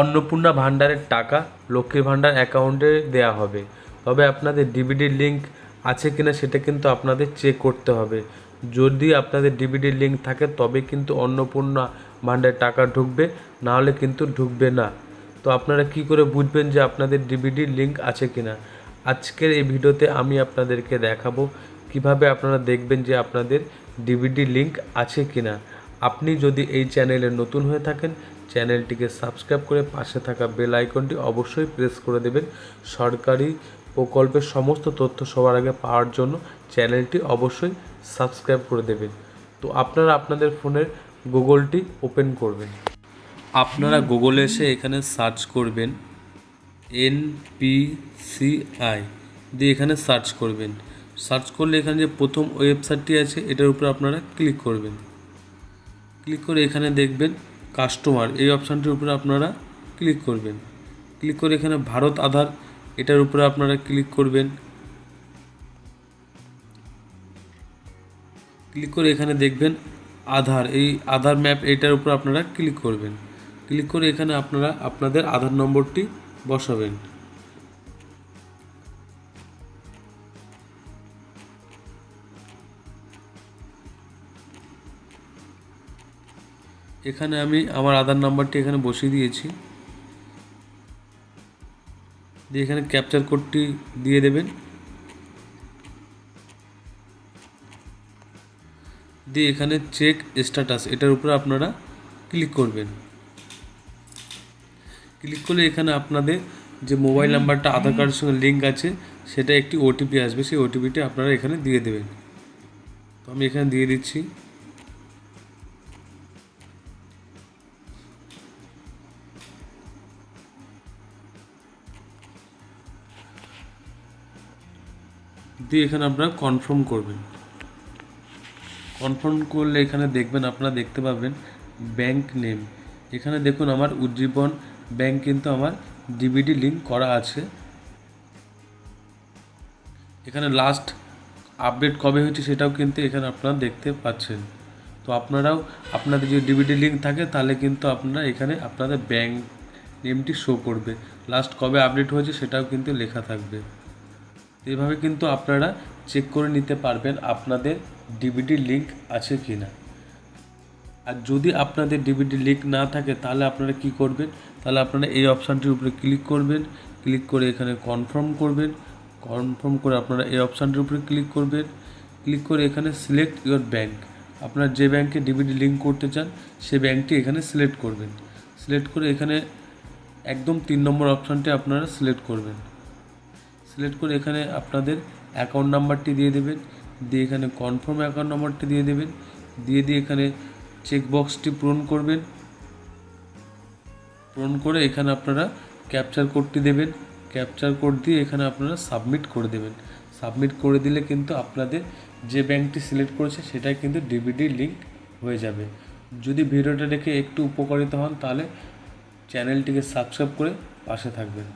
অন্নপূর্ণা ভাণ্ডারের টাকা লক্ষ্মীর ভাণ্ডার অ্যাকাউন্টে দেওয়া হবে। তবে আপনাদের ডিবিডির লিঙ্ক আছে কিনা সেটা কিন্তু আপনাদের চেক করতে হবে। যদি আপনাদের ডিবিডির লিঙ্ক থাকে তবে কিন্তু অন্নপূর্ণা ভাণ্ডারের টাকা ঢুকবে, নাহলে কিন্তু ঢুকবে না। তো আপনারা কি করে বুঝবেন যে আপনাদের ডিবিডির লিঙ্ক আছে কিনা? আজকের এই ভিডিওতে আমি আপনাদেরকে দেখাবো কিভাবে আপনারা দেখবেন যে আপনাদের ডিবিডি লিঙ্ক আছে কিনা। আপনি যদি এই চ্যানেলে নতুন হয়ে থাকেন, চ্যানেলটিকে সাবস্ক্রাইব করে পাশে থাকা বেল আইকনটি অবশ্যই প্রেস করে দেবেন। সরকারি প্রকল্পের সমস্ত তথ্য সবার আগে পাওয়ার জন্য চ্যানেলটি অবশ্যই সাবস্ক্রাইব করে দেবেন। তো আপনারা আপনাদের ফোনের গুগলটি ওপেন করবেন। আপনারা গুগলে এসে এখানে সার্চ করবেন NPCI দিয়ে এখানে সার্চ করবেন। সার্চ করলে এখানে যে প্রথম ওয়েবসাইটটি আছে এটার উপরে আপনারা ক্লিক করবেন। ক্লিক করে এখানে দেখবেন কাস্টমার, এই অপশানটির উপরে আপনারা ক্লিক করবেন। ক্লিক করে এখানে ভারত আধার এটার উপরে আপনারা ক্লিক করবেন। ক্লিক করে এখানে দেখবেন আধার, এই আধার ম্যাপ এটার উপর আপনারা ক্লিক করবেন। ক্লিক করে এখানে আপনারা আপনাদের আধার নম্বরটি বসাবেন। এখানে আমি আমার আধার নাম্বারটি এখানে বসিয়ে দিয়েছি। দিয়ে এখানে ক্যাপচার কোডটি দিয়ে দেবেন। দিয়ে এখানে চেক স্ট্যাটাস এটার উপরে আপনারা ক্লিক করবেন। ক্লিক করলে এখানে আপনাদের যে মোবাইল নাম্বারটা আধার কার্ডের সঙ্গে লিঙ্ক আছে সেটা একটি ওটিপি আসবে, সেই ওটিপিটি আপনারা এখানে দিয়ে দেবেন। তো আমি এখানে দিয়ে দিচ্ছি। দিয়ে এখানে আপনারা কনফার্ম করবেন। কনফার্ম করলে এখানে দেখবেন, আপনারা দেখতে পাবেন ব্যাংক নেম। এখানে দেখুন আমার উজ্জীবন ব্যাংক কিন্তু আমার ডিবিডি লিঙ্ক করা আছে। এখানে লাস্ট আপডেট কবে হয়েছে সেটাও কিন্তু এখানে আপনারা দেখতে পাচ্ছেন। তো আপনারাও আপনাদের যদি ডিবিডি লিঙ্ক থাকে তাহলে কিন্তু আপনারা এখানে আপনাদের ব্যাংক নেমটি শো করবে, লাস্ট কবে আপডেট হয়েছে সেটাও কিন্তু লেখা থাকবে। এভাবে কিন্তু আপনারা চেক করে নিতে পারবেন আপনাদের ডিবিডি লিঙ্ক আছে কি না। আর যদি আপনাদের ডিবিডি লিঙ্ক না থাকে তাহলে আপনারা কি করবেন, তাহলে আপনারা এই অপশানটির উপরে ক্লিক করবেন। ক্লিক করে এখানে কনফার্ম করবেন। কনফার্ম করে আপনারা এই অপশানটির উপরে ক্লিক করবেন। ক্লিক করে এখানে সিলেক্ট ইওর ব্যাংক, আপনারা যে ব্যাংকে ডিবিডি লিঙ্ক করতে চান সেই ব্যাংকটি এখানে সিলেক্ট করবেন। সিলেক্ট করে এখানে একদম 3 নম্বর অপশানটি আপনারা সিলেক্ট করবেন। সিলেক্ট করে এখানে আপনাদের অ্যাকাউন্ট নাম্বারটি দিয়ে দেবেন। দিয়ে এখানে কনফার্ম অ্যাকাউন্ট নাম্বারটি দিয়ে দেবেন। দিয়ে এখানে চেকবক্সটি পূরণ করবেন। পূরণ করে এখানে আপনারা ক্যাপচার কোডটি দেবেন। ক্যাপচার কোড দিয়ে এখানে আপনারা সাবমিট করে দেবেন। সাবমিট করে দিলে কিন্তু আপনাদের যে ব্যাংকটি সিলেক্ট করেছে সেটাই কিন্তু ডিবিডি লিঙ্ক হয়ে যাবে। যদি ভিডিওটা দেখে একটু উপকারিত হন তাহলে চ্যানেলটিকে সাবস্ক্রাইব করে পাশে থাকবেন।